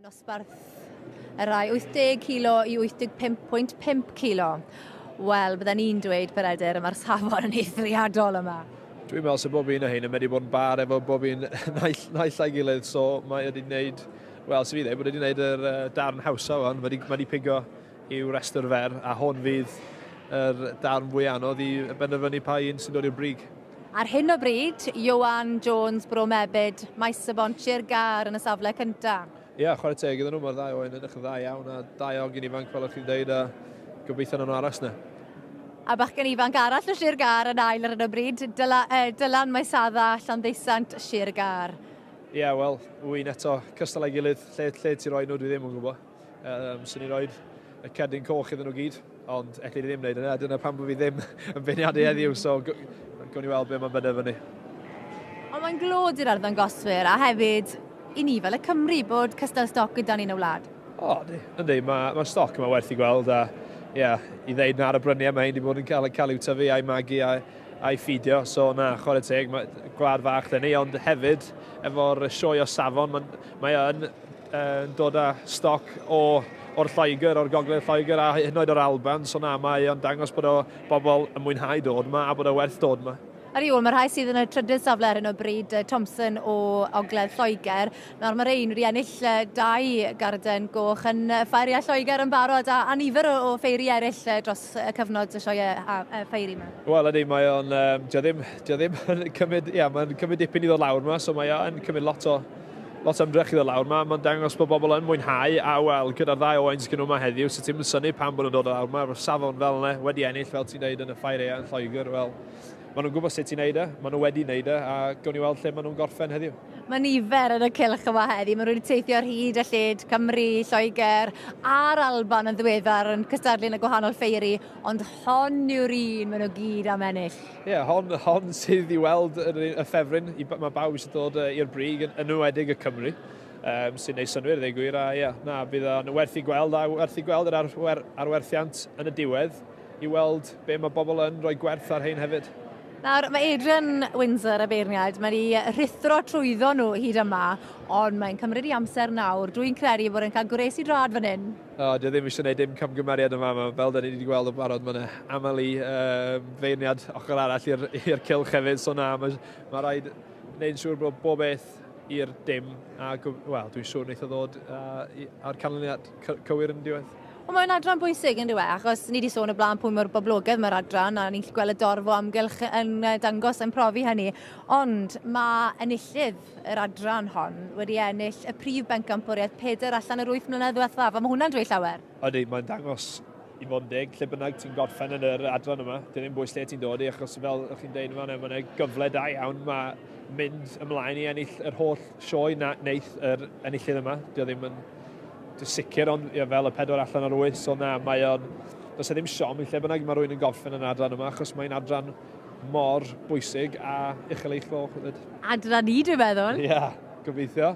Dosbarth y rai 80 kilo I 85.5 kilo. Wel, byddwn ni'n dweud Peredur, mae'r safon yn eithriadol yma. Dwi'n meddwl sy'n bob un o hyn yn mynd I bod yn bar efo bob un naill a'i gilydd, so mae wedi gwneud, wel, sy'n fi ddweud, bod wedi gwneud yr darn hawsa o'n, mae wedi pigo i'w restr fer, a hwn fydd yr darn fwy anodd I benderfynu pa un sy'n dod i'r brig. Ar hyn o bryd, Ioan Jones, Bro Mebyd, Maes y Bont Sir Gar yn y safle cyntaf. Ia, chwarae teg iddyn nhw, mae'r ddau oen yn edrych yn dda iawn, a dau ogyn ifanc fel o'ch chi'n dweud, a gobeithio nhw'n aros na. A bachgen ifanc arall o Sir Gar yn ail ar hyn o bryd, Dylan Maesadda, Llandeisant Sir Gar. Ia, wel, wy'n eto cystal ei gilydd, lle ti'n rhoi nhw, dwi ddim yn gwybod. Sy'n ni'n rhoi y cerdyn coch iddyn nhw gyd, ond eich ddim wneud yna, dyna pan bod fi ddim yn beirniadu heddiw, so gawn ni weld be mae'n benderfynu. Ond mae'n glod i'r arddangoswyr, a hefyd I ni fel y Cymru bod cystal stoc gyda ni'n y wlad. O, ynddi, mae'r stoc yma werth I gweld, a ia, I ddeud na ar y bryniau mae wedi bod yn cael i'w tyfu a'i magu a'i ffidio, so na, chwarae teg, mae gwlad fach dyn ni, ond hefyd, efo'r sioe o safon, mae yn dod â stoc o'r Lloegr, o'r gogledd Lloegr, a hyd yn oed o'r Alban, so na, mae o'n dangos bod o bobl yn mwynhau dod yma, a bod o werth dod yma. Ar ei ôl, mae'r rhai sydd yn y trydydd safle ar hyn o bryd, Thompson o Ogledd Lloegr. Nawr mae'r ein wedi ennill 2 garden goch yn ffeiriau Lloegr yn barod a nifer o ffeiri eraill dros y cyfnod y sioe ffeiri yma. Wel, ydy, mae o'n, dio ddim yn cymryd, ia, mae'n cymryd dipyn I ddod lawr yma, so mae o'n cymryd lot o ymdrech I ddod lawr yma. Mae'n dangos bod bobl yn mwynhau, a wel, gyda'r ddau oens gen nhw yma heddiw, so ti'n synnu pan bod nhw'n dod lawr yma. Mae'r safon fel yna wedi ennill, fel ti'n neud yn y ffeiriau yn Lloegr, wel. Maen nhw'n gwybod sut I wneud maen nhw wedi wneud a gawn ni weld lle maen nhw'n gorffen heddiw. Mae nifer yn y cylch yma heddi. Maen nhw wedi teithio ar hyd y lled Cymru, Lloegr a'r Alban yn ddiweddar yn cystadlu yn y gwahanol ffeiri, ond hon yw'r un maen nhw gyd am ennill. Ie, hon sydd I weld y ffefryn. Mae bawb sy'n dod i'r brig yn enwedig y Cymru. Sy'n neud synwyr ddeu gwir, a ie, na, bydd o'n werth I gweld, a werth I gweld yr arwerthiant yn y diwedd I weld be mae bobl yn rhoi gwerth ar hein hefyd. Nawr, mae Adrian Windsor y beirniad, mae'n rithro trwyddo nhw hyd yma, ond mae'n cymryd I amser nawr. Dwi'n credu bod yn cael gwres I drad fan hyn. Dwi ddim eisiau gwneud dim camgymeriad yma, fel da ni wedi gweld o barod, mae'n aml I feirniad ochr arall i'r cylch hefyd, so na, mae rhaid wneud siŵr bod bob beth i'r dim, a wel, dwi'n siŵr wneud o ddod ar canlyniad cywir yn diwedd. Ond mae'n adran bwysig yn diwedd, achos ni wedi sôn y blaen pwy mor boblogaidd mae'r adran, a ni'n gweld y dorf o amgylch yn dangos yn profi hynny. Ond mae enillydd yr adran hon wedi ennill y prif bencampwriaeth 4 allan yr 8 mlynedd diwethaf, a mae hwnna'n dweud llawer. Ydy, mae'n dangos I fod yn deg, lle bynnag ti'n gorffen yn yr adran yma. Dyn ni'n bwys lle ti'n dod I, achos fel ych chi'n deud yma, mae'n gyfle da iawn, mae mynd ymlaen I ennill yr holl sioe neith yr enillydd yma. Dio ddim yn sicr, ond fel y 4 allan ar 8, so na, mae o'n... Does e ddim siom I lle bynnag mae rhywun yn gorffen yn adran yma, achos mae'n adran mor bwysig a uchel-eichlog. Adran I, dwi'n meddwl. Ia, gobeithio.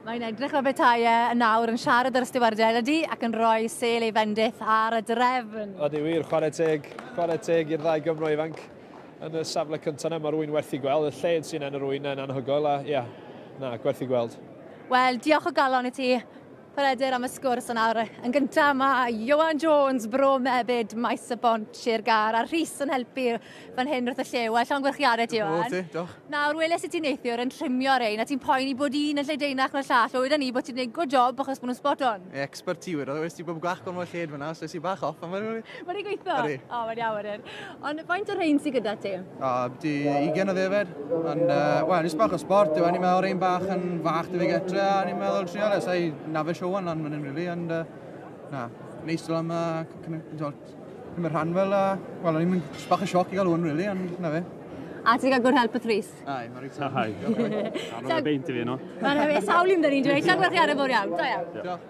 Mae'n edrych o betau yn awr yn siarad ar ystywardau ydy ac yn rhoi sel ei fendith ar y drefn. Ydy wir, chwarae teg i'r ddau Gymro ifanc yn y safle cyntaf yna, mae rhywun werth I gweld. Y lled sy'n yn y rhywun yn anhygoel, a ia, na, gwerth I gweld. Wel, diolch o galon I ti. Peredur am y sgwrs yn awr. Yn gyntaf mae Ioan Jones, Bro Mebyd, Maes y Bont, Sir Gar, a Rhys yn helpu fan hyn wrth y llew. Wel, llon gwerchiadau ti, Ioan. Diolch. Nawr, weles I ti'n neithiwr yn trimio rein, a ti'n poeni bod un yn lle deunach na'r llall. O, wedyn ni bod ti'n gwneud good job achos bod nhw'n spot on. Expert ti wedi, oes ti bod gwach gormod lled fyna, so ys i bach off. Mae'n gweithio? Ydi. O, mae'n iawn wedyn. Ond faint o'r rhain sy'n gyda ti? Di 20 o ddefed. Ond, wel, nis bach o sport, ni'n meddwl rhain bach yn fach dy fi getre, a ni'n meddwl triol, sa'i nafe siowan lan fan hyn, really. Ond, na, neis dod am cymryd rhan fel, wel, ni'n mynd bach o sioc I gael hwn, really, ond na fe. A ti'n cael gwrdd help y Rhys? Ai, mae'n rhaid. Ai, anodd y beint I fi, no? Mae'n sawl i'n dyn ni'n dweud, llon gwerchiadau fawr iawn. Da iawn. Diolch.